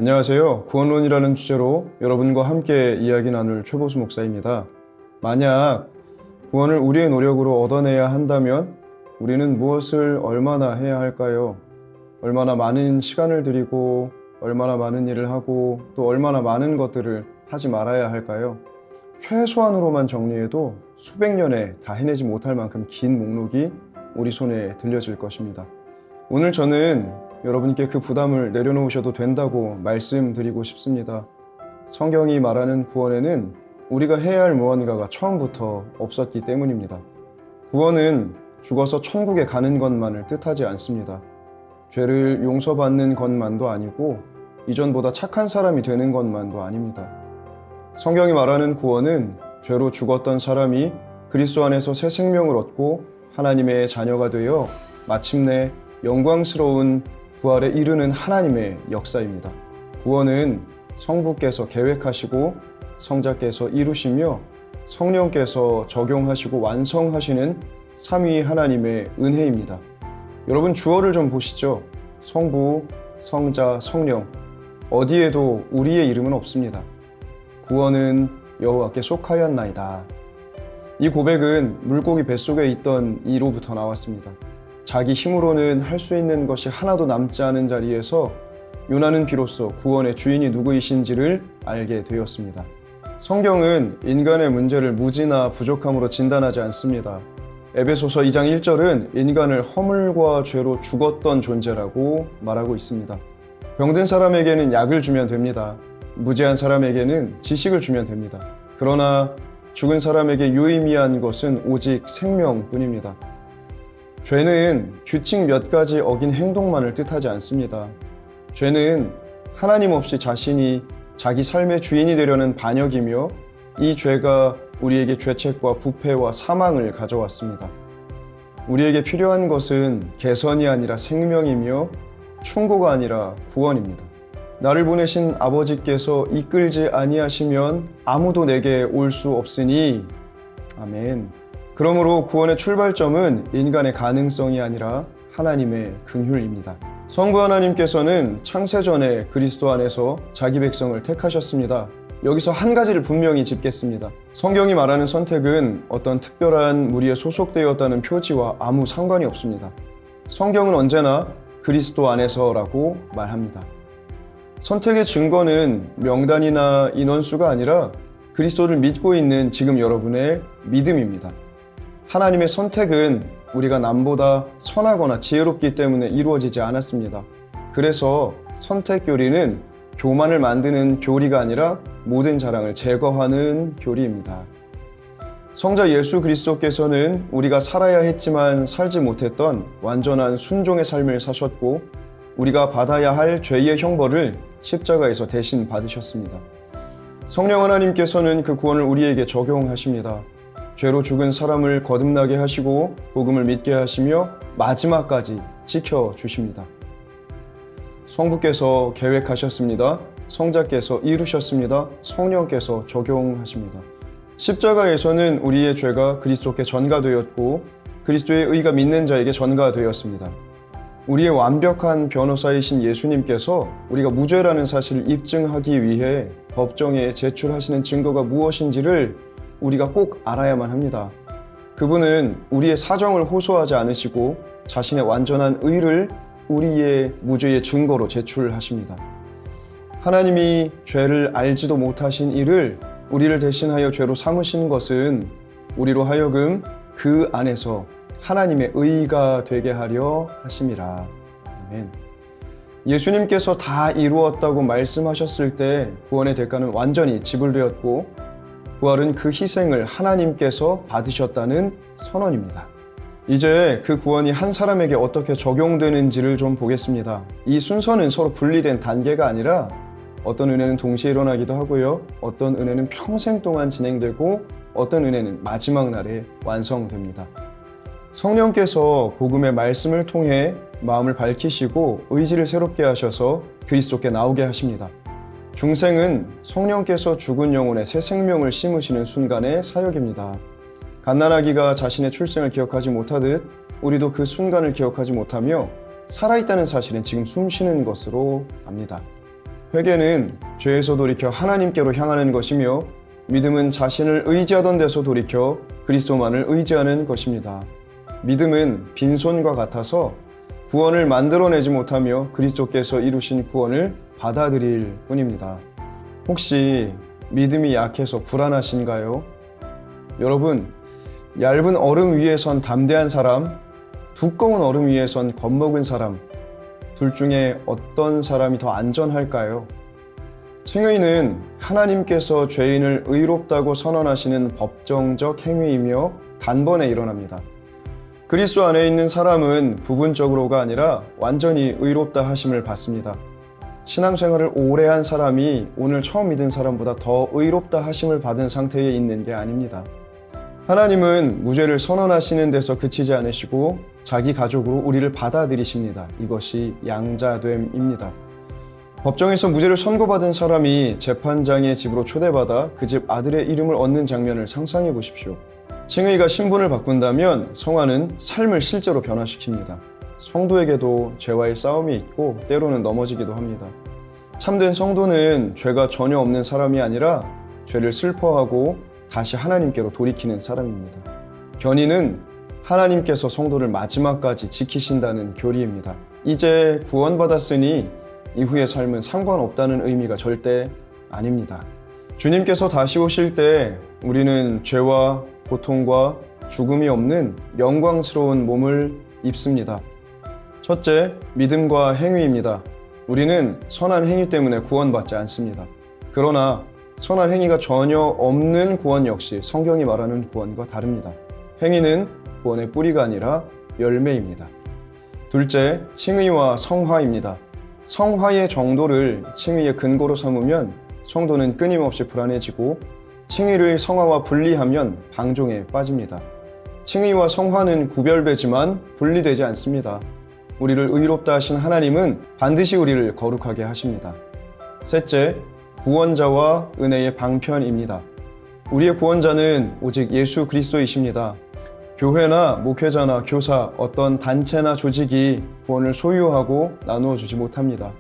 안녕하세요. 구원론이라는 주제로 여러분과 함께 이야기 나눌 최보수 목사입니다. 만약 구원을 우리의 노력으로 얻어내야 한다면 우리는 무엇을 얼마나 해야 할까요? 얼마나 많은 시간을 들이고 얼마나 많은 일을 하고 또 얼마나 많은 것들을 하지 말아야 할까요? 최소한으로만 정리해도 수백 년에 다 해내지 못할 만큼 긴 목록이 우리 손에 들려질 것입니다. 오늘 저는 여러분께 그 부담을 내려놓으셔도 된다고 말씀드리고 싶습니다. 성경이 말하는 구원에는 우리가 해야 할 무언가가 처음부터 없었기 때문입니다. 구원은 죽어서 천국에 가는 것만을 뜻하지 않습니다. 죄를 용서받는 것만도 아니고 이전보다 착한 사람이 되는 것만도 아닙니다. 성경이 말하는 구원은 죄로 죽었던 사람이 그리스도 안에서 새 생명을 얻고 하나님의 자녀가 되어 마침내 영광스러운 부활에 이르는 하나님의 역사입니다. 구원은 성부께서 계획하시고 성자께서 이루시며 성령께서 적용하시고 완성하시는 삼위 하나님의 은혜입니다. 여러분 주어를 좀 보시죠. 성부, 성자, 성령 어디에도 우리의 이름은 없습니다. 구원은 여호와께 속하였나이다. 이 고백은 물고기 뱃속에 있던 이로부터 나왔습니다. 자기 힘으로는 할 수 있는 것이 하나도 남지 않은 자리에서 요나는 비로소 구원의 주인이 누구이신지를 알게 되었습니다. 성경은 인간의 문제를 무지나 부족함으로 진단하지 않습니다. 에베소서 2장 1절은 인간을 허물과 죄로 죽었던 존재라고 말하고 있습니다. 병든 사람에게는 약을 주면 됩니다. 무지한 사람에게는 지식을 주면 됩니다. 그러나 죽은 사람에게 유의미한 것은 오직 생명뿐입니다. 죄는 규칙 몇 가지 어긴 행동만을 뜻하지 않습니다. 죄는 하나님 없이 자신이 자기 삶의 주인이 되려는 반역이며 이 죄가 우리에게 죄책과 부패와 사망을 가져왔습니다. 우리에게 필요한 것은 개선이 아니라 생명이며 충고가 아니라 구원입니다. 나를 보내신 아버지께서 이끌지 아니하시면 아무도 내게 올 수 없으니 아멘. 그러므로 구원의 출발점은 인간의 가능성이 아니라 하나님의 긍휼입니다. 성부 하나님께서는 창세전에 그리스도 안에서 자기 백성을 택하셨습니다. 여기서 한 가지를 분명히 짚겠습니다. 성경이 말하는 선택은 어떤 특별한 무리에 소속되었다는 표지와 아무 상관이 없습니다. 성경은 언제나 그리스도 안에서라고 말합니다. 선택의 증거는 명단이나 인원수가 아니라 그리스도를 믿고 있는 지금 여러분의 믿음입니다. 하나님의 선택은 우리가 남보다 선하거나 지혜롭기 때문에 이루어지지 않았습니다. 그래서 선택 교리는 교만을 만드는 교리가 아니라 모든 자랑을 제거하는 교리입니다. 성자 예수 그리스도께서는 우리가 살아야 했지만 살지 못했던 완전한 순종의 삶을 사셨고 우리가 받아야 할 죄의 형벌을 십자가에서 대신 받으셨습니다. 성령 하나님께서는 그 구원을 우리에게 적용하십니다. 죄로 죽은 사람을 거듭나게 하시고 복음을 믿게 하시며 마지막까지 지켜주십니다. 성부께서 계획하셨습니다. 성자께서 이루셨습니다. 성령께서 적용하십니다. 십자가에서는 우리의 죄가 그리스도께 전가되었고 그리스도의 의가 믿는 자에게 전가되었습니다. 우리의 완벽한 변호사이신 예수님께서 우리가 무죄라는 사실을 입증하기 위해 법정에 제출하시는 증거가 무엇인지를 우리가 꼭 알아야만 합니다. 그분은 우리의 사정을 호소하지 않으시고 자신의 완전한 의를 우리의 무죄의 증거로 제출하십니다. 하나님이 죄를 알지도 못하신 이를 우리를 대신하여 죄로 삼으신 것은 우리로 하여금 그 안에서 하나님의 의가 되게 하려 하심이라. 아멘. 예수님께서 다 이루었다고 말씀하셨을 때 구원의 대가는 완전히 지불되었고 부활은 그 희생을 하나님께서 받으셨다는 선언입니다. 이제 그 구원이 한 사람에게 어떻게 적용되는지를 좀 보겠습니다. 이 순서는 서로 분리된 단계가 아니라 어떤 은혜는 동시에 일어나기도 하고요. 어떤 은혜는 평생 동안 진행되고 어떤 은혜는 마지막 날에 완성됩니다. 성령께서 복음의 말씀을 통해 마음을 밝히시고 의지를 새롭게 하셔서 그리스도께 나오게 하십니다. 중생은 성령께서 죽은 영혼에 새 생명을 심으시는 순간의 사역입니다. 갓난아기가 자신의 출생을 기억하지 못하듯 우리도 그 순간을 기억하지 못하며 살아있다는 사실은 지금 숨쉬는 것으로 압니다. 회개는 죄에서 돌이켜 하나님께로 향하는 것이며 믿음은 자신을 의지하던 데서 돌이켜 그리스도만을 의지하는 것입니다. 믿음은 빈손과 같아서 구원을 만들어내지 못하며 그리스도께서 이루신 구원을 받아들일 뿐입니다. 혹시 믿음이 약해서 불안하신가요? 여러분, 얇은 얼음 위에 선 담대한 사람, 두꺼운 얼음 위에 선 겁먹은 사람, 둘 중에 어떤 사람이 더 안전할까요? 칭의는 하나님께서 죄인을 의롭다고 선언하시는 법정적 행위이며 단번에 일어납니다. 그리스도 안에 있는 사람은 부분적으로가 아니라 완전히 의롭다 하심을 받습니다. 신앙생활을 오래 한 사람이 오늘 처음 믿은 사람보다 더 의롭다 하심을 받은 상태에 있는 게 아닙니다. 하나님은 무죄를 선언하시는 데서 그치지 않으시고 자기 가족으로 우리를 받아들이십니다. 이것이 양자됨입니다. 법정에서 무죄를 선고받은 사람이 재판장의 집으로 초대받아 그 집 아들의 이름을 얻는 장면을 상상해 보십시오. 칭의가 신분을 바꾼다면 성화는 삶을 실제로 변화시킵니다. 성도에게도 죄와의 싸움이 있고 때로는 넘어지기도 합니다. 참된 성도는 죄가 전혀 없는 사람이 아니라 죄를 슬퍼하고 다시 하나님께로 돌이키는 사람입니다. 견인은 하나님께서 성도를 마지막까지 지키신다는 교리입니다. 이제 구원받았으니 이후의 삶은 상관없다는 의미가 절대 아닙니다. 주님께서 다시 오실 때 우리는 죄와 고통과 죽음이 없는 영광스러운 몸을 입습니다. 첫째, 믿음과 행위입니다. 우리는 선한 행위 때문에 구원받지 않습니다. 그러나 선한 행위가 전혀 없는 구원 역시 성경이 말하는 구원과 다릅니다. 행위는 구원의 뿌리가 아니라 열매입니다. 둘째, 칭의와 성화입니다. 성화의 정도를 칭의의 근거로 삼으면 성도는 끊임없이 불안해지고 칭의를 성화와 분리하면 방종에 빠집니다. 칭의와 성화는 구별되지만 분리되지 않습니다. 우리를 의롭다 하신 하나님은 반드시 우리를 거룩하게 하십니다. 셋째, 구원자와 은혜의 방편입니다. 우리의 구원자는 오직 예수 그리스도이십니다. 교회나 목회자나 교사, 어떤 단체나 조직이 구원을 소유하고 나누어 주지 못합니다.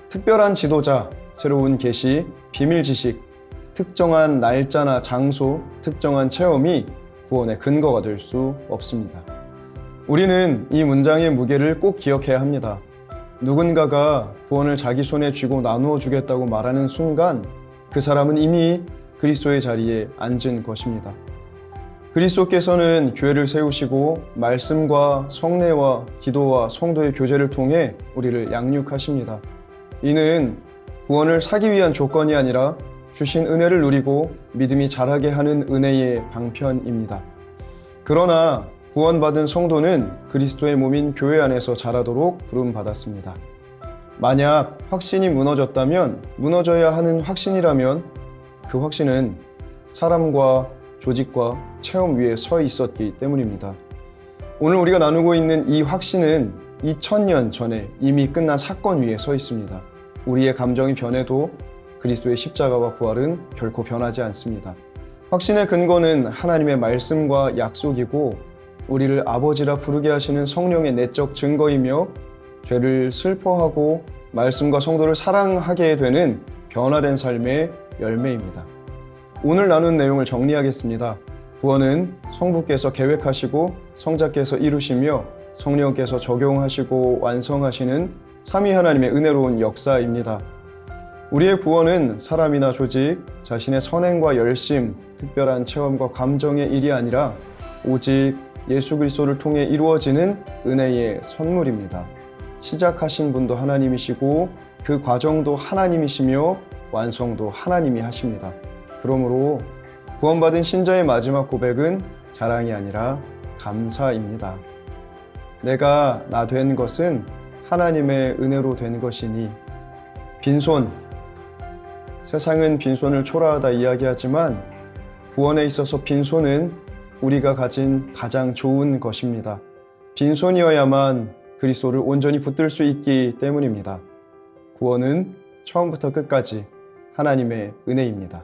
특별한 지도자, 새로운 계시, 비밀 지식, 특정한 날짜나 장소, 특정한 체험이 구원의 근거가 될 수 없습니다. 우리는 이 문장의 무게를 꼭 기억해야 합니다. 누군가가 구원을 자기 손에 쥐고 나누어 주겠다고 말하는 순간 그 사람은 이미 그리스도의 자리에 앉은 것입니다. 그리스도께서는 교회를 세우시고 말씀과 성례와 기도와 성도의 교제를 통해 우리를 양육하십니다. 이는 구원을 사기 위한 조건이 아니라 주신 은혜를 누리고 믿음이 자라게 하는 은혜의 방편입니다. 그러나 구원받은 성도는 그리스도의 몸인 교회 안에서 자라도록 부름받았습니다. 만약 확신이 무너졌다면, 무너져야 하는 확신이라면 그 확신은 사람과 조직과 체험 위에 서 있었기 때문입니다. 오늘 우리가 나누고 있는 이 확신은 2000년 전에 이미 끝난 사건 위에 서 있습니다. 우리의 감정이 변해도 그리스도의 십자가와 부활은 결코 변하지 않습니다. 확신의 근거는 하나님의 말씀과 약속이고 우리를 아버지라 부르게 하시는 성령의 내적 증거이며 죄를 슬퍼하고 말씀과 성도를 사랑하게 되는 변화된 삶의 열매입니다. 오늘 나눈 내용을 정리하겠습니다. 구원은 성부께서 계획하시고 성자께서 이루시며 성령께서 적용하시고 완성하시는 삼위 하나님의 은혜로운 역사입니다. 우리의 구원은 사람이나 조직, 자신의 선행과 열심, 특별한 체험과 감정의 일이 아니라 오직 예수 그리스도를 통해 이루어지는 은혜의 선물입니다. 시작하신 분도 하나님이시고 그 과정도 하나님이시며 완성도 하나님이 하십니다. 그러므로 구원받은 신자의 마지막 고백은 자랑이 아니라 감사입니다. 내가 나 된 것은 하나님의 은혜로 된 것이니. 빈손. 세상은 빈손을 초라하다 이야기하지만 구원에 있어서 빈손은 우리가 가진 가장 좋은 것입니다. 빈손이어야만 그리스도를 온전히 붙들 수 있기 때문입니다. 구원은 처음부터 끝까지 하나님의 은혜입니다.